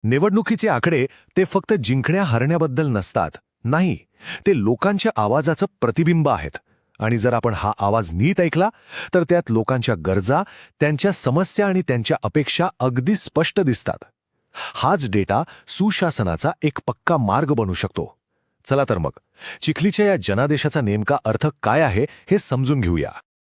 निवडणुकीचे आकडे ते फक्त जिंकण्या हरण्याबद्दल नसतात. नाही, ते लोकांच्या आवाजाचं प्रतिबिंब आहेत. आणि जर आपण हा आवाज नीट ऐकला तर त्यात लोकांच्या गरजा, त्यांच्या समस्या आणि त्यांच्या अपेक्षा अगदी स्पष्ट दिसतात. हाच डेटा सुशासनाचा एक पक्का मार्ग बनू शकतो. चला तर मग चिखलीच्या या जनादेशाचा नेमका अर्थ काय आहे हे समजून घेऊया.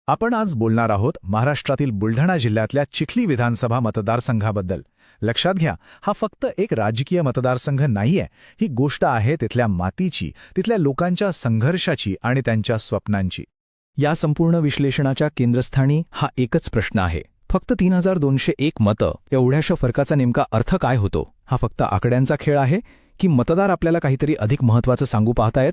आपण आज बोलणार आहोत महाराष्ट्रातील बुलढाणा जिल्ह्यातल्या चिखली विधानसभा मतदारसंघाबद्दल. लक्षात घ्या, हा फक्त एक राजकीय मतदारसंघ नाहीये. ही गोष्ट आहे तिथल्या मातीची, तिथल्या लोकांच्या संघर्षाची आणि त्यांच्या स्वप्नांची. या संपूर्ण विश्लेषणाच्या केंद्रस्थानी हा एकच प्रश्न आहे. फक्त 3201 मतं, एवढ्याशा फरकाचा नेमका अर्थ काय होतो? हा फक्त आकड्यांचा खेळ आहे की मतदार आपल्याला काहीतरी अधिक महत्त्वाचं सांगू पाहतायत?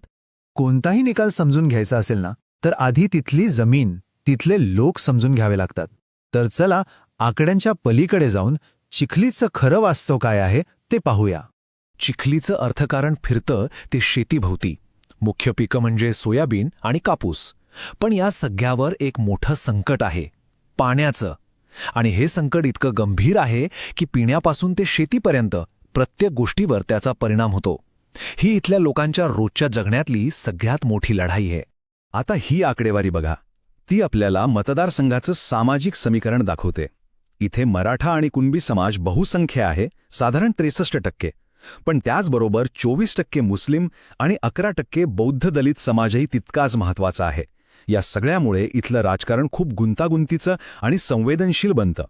कोणताही निकाल समजून घ्यायचा असेल ना, तर आधी तिथली जमीन, तिथले लोक समजून घ्यावे लागतात. तर चला आकड्यांच्या पलीकडे जाऊन चिखलीचं खरं वास्तव काय आहे ते पाहूया. चिखलीचं अर्थकारण फिरतं ते शेतीभोवती. मुख्य पिकं म्हणजे सोयाबीन आणि कापूस. पण या सगळ्यावर एक मोठं संकट आहे, पाण्याचं. आणि हे संकट इतकं गंभीर आहे की पिण्यापासून ते शेतीपर्यंत प्रत्येक गोष्टीवर त्याचा परिणाम होतो. ही इथल्या लोकांच्या रोजच्या जगण्यातली सगळ्यात मोठी लढाई आहे. आता ही आकडेवारी बघा. ती आपल्याला मतदारसंघाचं सामाजिक समीकरण दाखवते. इथे मराठा आणि कुणबी समाज बहुसंख्य आहे, साधारण 63%. पण त्याचबरोबर 24% मुस्लिम आणि 11% बौद्ध दलित समाजही तितकाच महत्त्वाचा आहे. या सगळ्यामुळे इथलं राजकारण खूप गुंतागुंतीचं आणि संवेदनशील बनतं.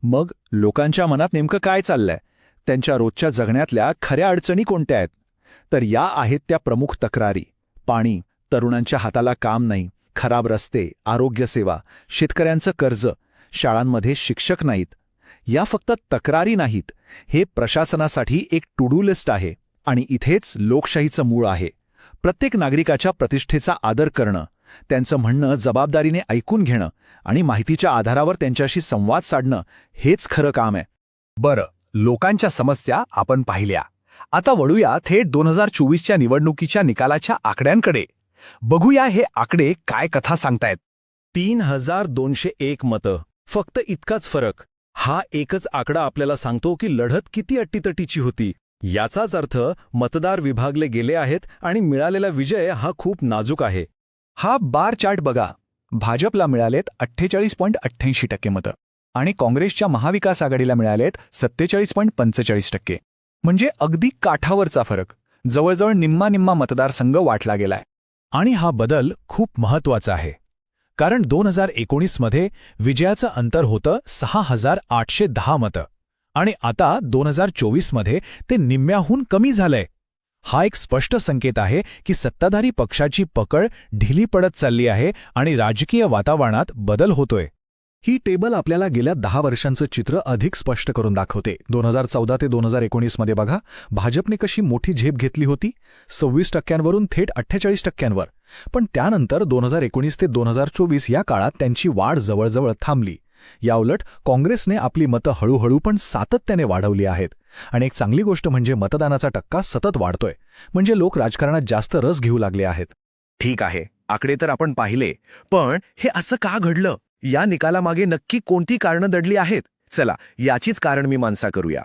मग लोकांच्या मनात नेमकं काय चाललंय? त्यांच्या रोजच्या जगण्यातल्या खऱ्या अडचणी कोणत्या आहेत? तर या आहेत त्या प्रमुख तक्रारी. पाणी, तरुणांच्या हाताला काम नाही, खराब रस्ते, आरोग्यसेवा, शेतकऱ्यांचं कर्ज, शाळांमध्ये शिक्षक नाहीत. या फक्त तक्रारी नाहीत, हे प्रशासनासाठी एक टू डू लिस्ट आहे. आणि इथेच लोकशाहीचं मूळ आहे. प्रत्येक नागरिकाच्या प्रतिष्ठेचा आदर करणं, त्यांचं म्हणणं जबाबदारीने ऐकून घेणं आणि माहितीच्या आधारावर त्यांच्याशी संवाद साधणं, हेच खरं काम आहे. बरं, लोकांच्या समस्या आपण पाहिल्या. आता वळूया थेट 2024च्या निवडणुकीच्या निकालाच्या आकड्यांकडे. बघूया हे आकडे काय कथा सांगतायत. 3201 मतं, फक्त इतकाच फरक. हा एकच आकडा आपल्याला सांगतो की लढत किती अट्टीतटीची होती. याचाच अर्थ मतदार विभागले गेले आहेत आणि मिळालेला विजय हा खूप नाजूक आहे. हा बार चार्ट बघा. भाजपला मिळालेत 48.88% मतं आणि काँग्रेसच्या महाविकास आघाडीला मिळालेत 47.45%. म्हणजे अगदी काठावरचा फरक. जवळजवळ निम्मा मतदारसंघ वाटला गेलाय. आणि हा बदल खूप महत्त्वाचा आहे, कारण 2019मध्ये विजयाचं अंतर होतं 6810 मतं आणि आता 2024मध्ये ते निम्म्याहून कमी झालंय. हा एक स्पष्ट संकेत आहे की सत्ताधारी पक्षाची पकड ढिली पडत चालली आहे आणि राजकीय वातावरणात बदल होतोय. ही टेबल आपल्याला गेल्या 10 वर्षांचं चित्र अधिक स्पष्ट करून दाखवते. 2014 ते 2019मध्ये बघा, भाजपने कशी मोठी झेप घेतली होती, 26%वरून थेट 48%वर. पण त्यानंतर 2019 ते 2024 या काळात त्यांची वाढ जवळजवळ थांबली. याउलट काँग्रेसने आपली मतं हळूहळू पण सातत्याने वाढवली आहेत. आणि एक चांगली गोष्ट म्हणजे मतदानाचा टक्का सतत वाढतोय, म्हणजे लोक राजकारणात जास्त रस घेऊ लागले आहेत. ठीक आहे, आकडे तर आपण पाहिले, पण हे असं का घडलं? या निकालामागे नक्की कोणती कारणं दडली आहेत? चला याचीच कारण मीमांसा करूया.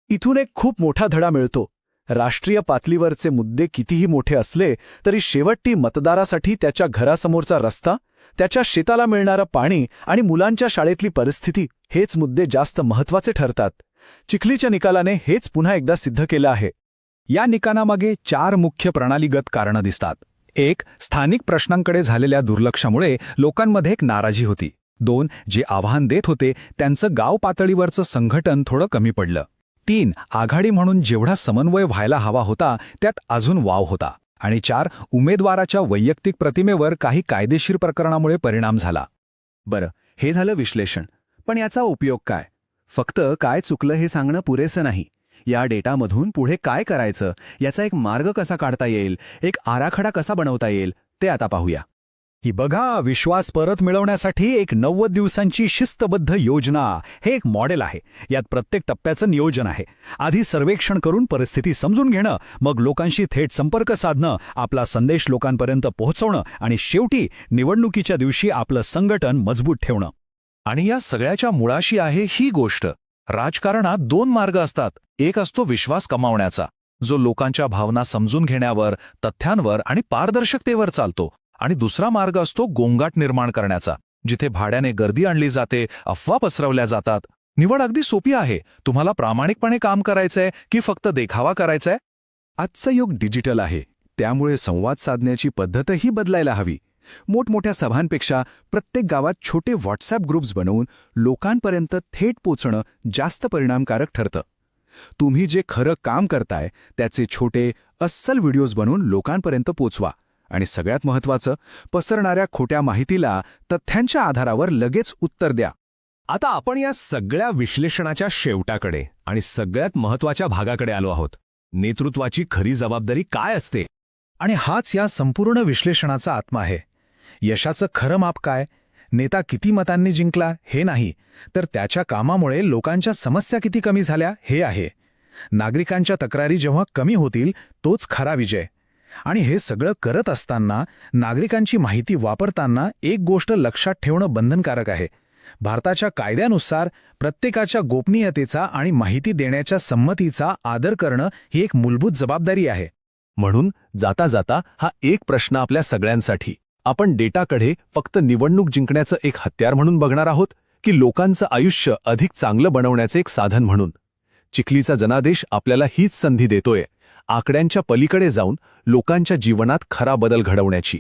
इथून एक खूप मोठा धडा मिळतो. राष्ट्रीय पातळीवरचे मुद्दे कितीही मोठे असले तरी शेवटी मतदारासाठी त्याच्या घरासमोरचा रस्ता, त्याच्या शेताला मिळणारं पाणी आणि मुलांच्या शाळेतली परिस्थिती, हेच मुद्दे जास्त महत्त्वाचे ठरतात. चिखलीच्या निकालाने हेच पुन्हा एकदा सिद्ध केलं आहे. या निकालामागे 4 मुख्य प्रणालीगत कारणं दिसतात. 1. स्थानिक प्रश्नांकडे झालेल्या दुर्लक्षामुळे लोकांमध्ये एक नाराजी होती. 2. जे आव्हान देत होते त्यांचं गाव पातळीवरचं संघटन थोडं कमी पडलं. 3. आघाडी म्हणून जेवढा समन्वय व्हायला हवा होता त्यात अजून वाव होता. आणि 4. उमेदवाराच्या वैयक्तिक प्रतिमेवर काही कायदेशीर प्रकरणामुळे परिणाम झाला. बरं, हे झालं विश्लेषण. पण याचा उपयोग काय? फक्त काय चुकलं हे सांगणं पुरेसं नाही. या डेटामधून पुढे काय करायचं, याचा एक मार्ग कसा काढता येईल, एक आराखडा कसा बनवता येईल, ते आता पाहूया. ही बघा, विश्वास परत मिळवण्यासाठी एक 90 दिवसांची शिस्तबद्ध योजना. हे एक मॉडेल आहे. यात प्रत्येक टप्प्याचं नियोजन आहे. आधी सर्वेक्षण करून परिस्थिती समजून घेणं, मग लोकांशी थेट संपर्क साधणं, आपला संदेश लोकांपर्यंत पोहोचवणं आणि शेवटी निवडणुकीच्या दिवशी आपलं संघटन मजबूत ठेवणं. आणि या सगळ्याच्या मुळाशी आहे ही गोष्ट, राजकारणात 2 मार्ग असतात. एक असतो विश्वास कमावण्याचा, जो लोकांच्या भावना समजून घेण्यावर, तथ्यांवर आणि पारदर्शकतेवर चालतो. आणि दुसरा मार्ग असतो गोंगाट निर्माण करण्याचा, जिथे भाड्याने गर्दी आणली जाते, अफवा पसरवल्या जातात. निवड अगदी सोपी आहे. तुम्हाला प्रामाणिकपणे काम करायचंय की फक्त देखावा करायचाय? आजचं युग डिजिटल आहे, त्यामुळे संवाद साधण्याची पद्धतही बदलायला हवी. मोठमोठ्या सभांपेक्षा प्रत्येक गावात छोटे व्हॉट्सॲप ग्रुप्स बनवून लोकांपर्यंत थेट पोचणं जास्त परिणामकारक ठरतं. तुम्ही जे खरं काम करताय त्याचे छोटे, अस्सल व्हिडिओज बनवून लोकांपर्यंत पोचवा. आणि सगळ्यात महत्त्वाचं, पसरणाऱ्या खोट्या माहितीला तथ्यांच्या आधारावर लगेच उत्तर द्या. आता आपण या सगळ्या विश्लेषणाच्या शेवटाकडे आणि सगळ्यात महत्त्वाच्या भागाकडे आलो आहोत. नेतृत्वाची खरी जबाबदारी काय असते? आणि हाच या संपूर्ण विश्लेषणाचा आत्मा आहे. यशाचं खरं माप काय? नेता किती मतांनी जिंकला हे नाही, तर त्याच्या कामामुळे लोकांच्या समस्या किती कमी झाल्या हे आहे. नागरिकांच्या तक्रारी जेव्हा कमी होतील तोच खरा विजय. आणि हे सगळं करत असताना नागरिकांची माहिती वापरताना एक गोष्ट लक्षात ठेवणं बंधनकारक आहे. भारताच्या कायद्यानुसार प्रत्येकाच्या गोपनीयतेचा आणि माहिती देण्याच्या संमतीचा आदर करणं ही एक मूलभूत जबाबदारी आहे. म्हणून जाता जाता हा एक प्रश्न आपल्या सगळ्यांसाठी: आपण डेटाकडे फक्त निवडणूक जिंकण्याचं एक हत्यार म्हणून बघणार आहोत, की लोकांचं आयुष्य अधिक चांगलं बनवण्याचं एक साधन म्हणून? चिखलीचा जनादेश आपल्याला हीच संधी देतोय, आकड्यांच्या पलीकडे जाऊन लोकांच्या जीवनात खरा बदल घडवण्याची.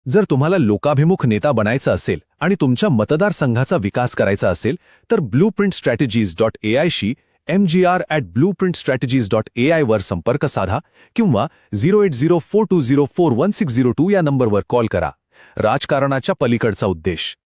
जर तुम्हाला लोकाभिमुख नेता बनायचं असेल आणि तुमच्या मतदारसंघाचा विकास करायचा असेल, तर blueprintstrategies.ai शी mgr@blueprintstrategies.ai वर संपर्क साधा किंवा 08042041602 या नंबरवर कॉल करा. राजकारणाच्या पलीकडचा उद्देश.